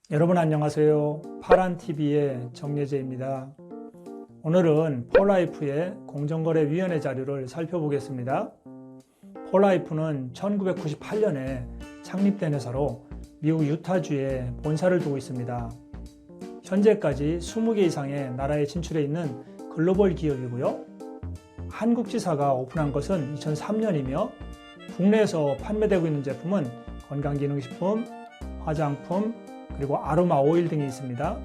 여러분 안녕하세요. 파란TV의 정예재입니다. 오늘은 폴라이프의 공정거래위원회 자료를 살펴보겠습니다. 폴라이프는 1998년에 창립된 회사로 미국 유타주에 본사를 두고 있습니다. 현재까지 20개 이상의 나라에 진출해 있는 글로벌 기업이고요. 한국 지사가 오픈한 것은 2003년이며 국내에서 판매되고 있는 제품은 건강기능식품, 화장품, 그리고 아로마 오일 등이 있습니다.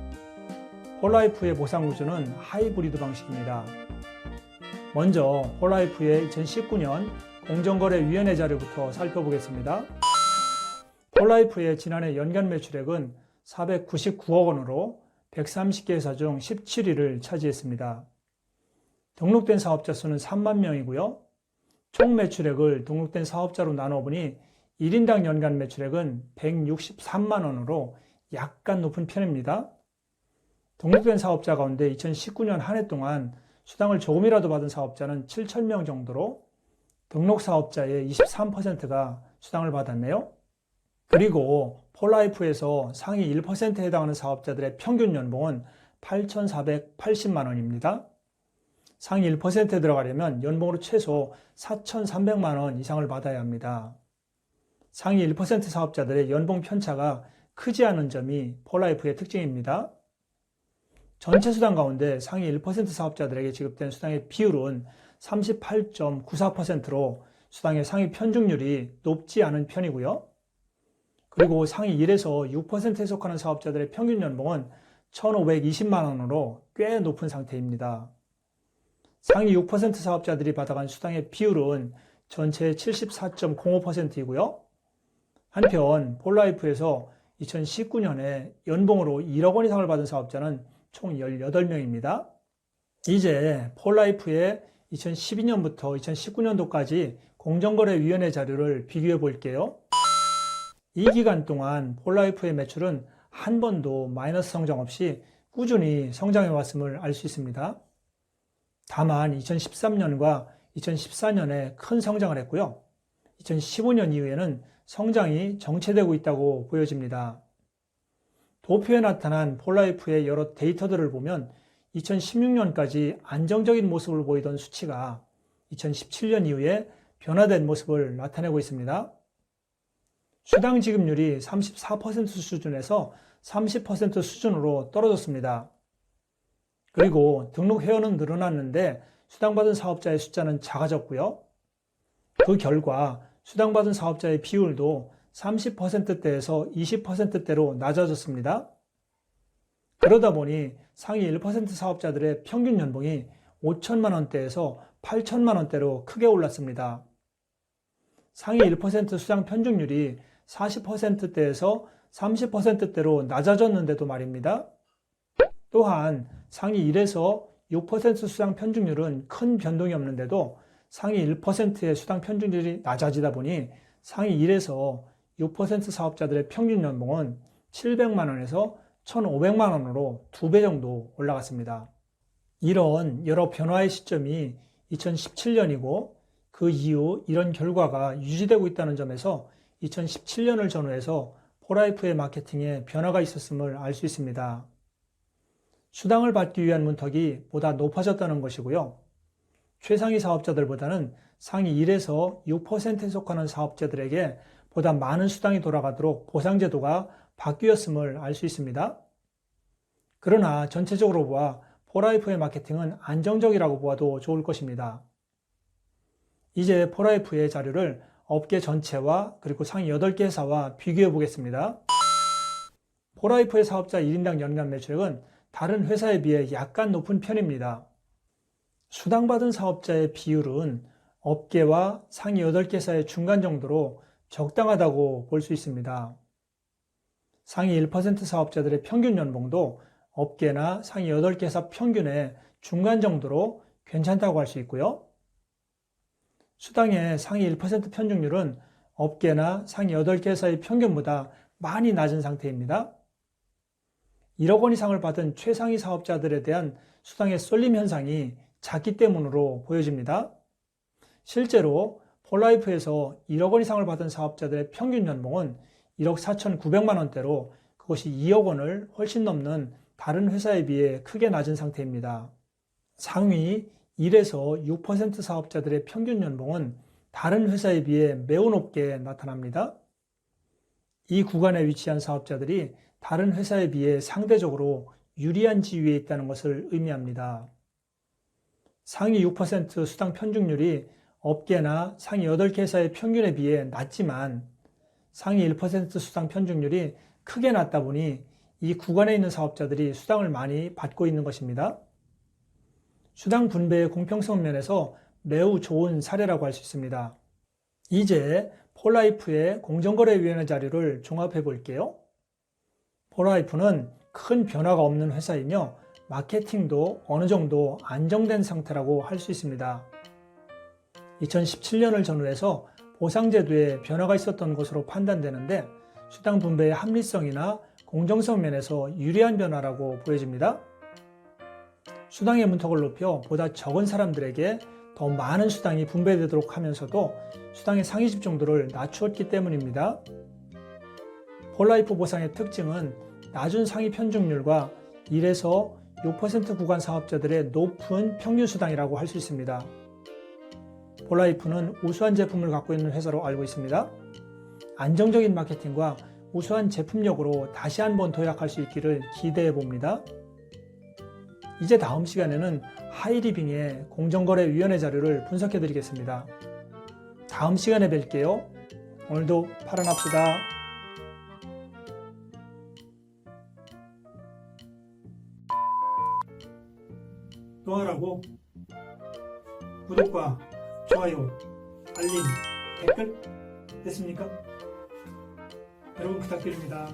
폴라이프의 보상 구조는 하이브리드 방식입니다. 먼저 폴라이프의 2019년 공정거래위원회 자료부터 살펴보겠습니다. 폴라이프의 지난해 연간 매출액은 499억 원으로 130개 회사 중 17위를 차지했습니다. 등록된 사업자 수는 3만 명이고요. 총 매출액을 등록된 사업자로 나눠보니 1인당 연간 매출액은 163만 원으로 약간 높은 편입니다. 등록된 사업자 가운데 2019년 한 해 동안 수당을 조금이라도 받은 사업자는 7,000명 정도로 등록 사업자의 23%가 수당을 받았네요. 그리고 폴라이프에서 상위 1%에 해당하는 사업자들의 평균 연봉은 8,480만 원입니다. 상위 1%에 들어가려면 연봉으로 최소 4,300만 원 이상을 받아야 합니다. 상위 1% 사업자들의 연봉 편차가 크지 않은 점이 폴라이프의 특징입니다. 전체 수당 가운데 상위 1% 사업자들에게 지급된 수당의 비율은 38.94%로 수당의 상위 편중률이 높지 않은 편이고요. 그리고 상위 1에서 6%에 속하는 사업자들의 평균 연봉은 1,520만 원으로 꽤 높은 상태입니다. 상위 6% 사업자들이 받아간 수당의 비율은 전체의 74.05%이고요. 한편 폴라이프에서 2019년에 연봉으로 1억 원 이상을 받은 사업자는 총 18명입니다. 이제 폴라이프의 2012년부터 2019년도까지 공정거래위원회 자료를 비교해 볼게요. 이 기간 동안 폴라이프의 매출은 한 번도 마이너스 성장 없이 꾸준히 성장해 왔음을 알 수 있습니다. 다만 2013년과 2014년에 큰 성장을 했고요. 2015년 이후에는 성장이 정체되고 있다고 보여집니다. 도표에 나타난 폴라이프의 여러 데이터들을 보면 2016년까지 안정적인 모습을 보이던 수치가 2017년 이후에 변화된 모습을 나타내고 있습니다. 수당 지급률이 34% 수준에서 30% 수준으로 떨어졌습니다. 그리고 등록 회원은 늘어났는데 수당받은 사업자의 숫자는 작아졌고요. 그 결과 수당받은 사업자의 비율도 30%대에서 20%대로 낮아졌습니다. 그러다 보니 상위 1% 사업자들의 평균 연봉이 5천만 원대에서 8천만 원대로 크게 올랐습니다. 상위 1% 수당 편중률이 40%대에서 30%대로 낮아졌는데도 말입니다. 또한 상위 1에서 6% 수당 편중률은 큰 변동이 없는데도 상위 1%의 수당 편중률이 낮아지다 보니 상위 1에서 6% 사업자들의 평균 연봉은 700만 원에서 1,500만 원으로 2배 정도 올라갔습니다. 이런 여러 변화의 시점이 2017년이고 그 이후 이런 결과가 유지되고 있다는 점에서 2017년을 전후해서 폴라이프의 마케팅에 변화가 있었음을 알 수 있습니다. 수당을 받기 위한 문턱이 보다 높아졌다는 것이고요. 최상위 사업자들보다는 상위 1에서 6%에 속하는 사업자들에게 보다 많은 수당이 돌아가도록 보상제도가 바뀌었음을 알 수 있습니다. 그러나 전체적으로 보아 폴라이프의 마케팅은 안정적이라고 보아도 좋을 것입니다. 이제 폴라이프의 자료를 업계 전체와 그리고 상위 8개 회사와 비교해 보겠습니다. 폴라이프의 사업자 1인당 연간 매출액은 다른 회사에 비해 약간 높은 편입니다. 수당받은 사업자의 비율은 업계와 상위 8개 회사의 중간 정도로 적당하다고 볼 수 있습니다. 상위 1% 사업자들의 평균 연봉도 업계나 상위 8개 회사 평균의 중간 정도로 괜찮다고 할 수 있고요. 수당의 상위 1% 편중률은 업계나 상위 8개 회사의 평균보다 많이 낮은 상태입니다. 1억 원 이상을 받은 최상위 사업자들에 대한 수당의 쏠림 현상이 작기 때문으로 보여집니다. 실제로 폴라이프에서 1억 원 이상을 받은 사업자들의 평균 연봉은 1억 4,900만 원대로 그 그것이 2억 원을 훨씬 넘는 다른 회사에 비해 크게 낮은 상태입니다. 상위 1에서 6% 사업자들의 평균 연봉은 다른 회사에 비해 매우 높게 나타납니다. 이 구간에 위치한 사업자들이 다른 회사에 비해 상대적으로 유리한 지위에 있다는 것을 의미합니다. 상위 6% 수당 편중률이 업계나 상위 8개 회사의 평균에 비해 낮지만 상위 1% 수당 편중률이 크게 낮다 보니 이 구간에 있는 사업자들이 수당을 많이 받고 있는 것입니다. 수당 분배의 공평성 면에서 매우 좋은 사례라고 할 수 있습니다. 이제 폴라이프의 공정거래위원회 자료를 종합해 볼게요. 폴라이프는 큰 변화가 없는 회사이며 마케팅도 어느 정도 안정된 상태라고 할 수 있습니다. 2017년을 전후해서 보상제도에 변화가 있었던 것으로 판단되는데 수당 분배의 합리성이나 공정성 면에서 유리한 변화라고 보여집니다. 수당의 문턱을 높여 보다 적은 사람들에게 더 많은 수당이 분배되도록 하면서도 수당의 상위 집중도를 낮추었기 때문입니다. 폴라이프 보상의 특징은 낮은 상위 편중률과 1에서 6% 구간 사업자들의 높은 평균 수당이라고 할 수 있습니다. 폴라이프는 우수한 제품을 갖고 있는 회사로 알고 있습니다. 안정적인 마케팅과 우수한 제품력으로 다시 한번 도약할 수 있기를 기대해 봅니다. 이제 다음 시간에는 하이리빙의 공정거래위원회 자료를 분석해 드리겠습니다. 다음 시간에 뵐게요. 오늘도 팔아납시다. 또 하라고 구독과 좋아요, 알림, 댓글 됐습니까? 여러분 부탁드립니다.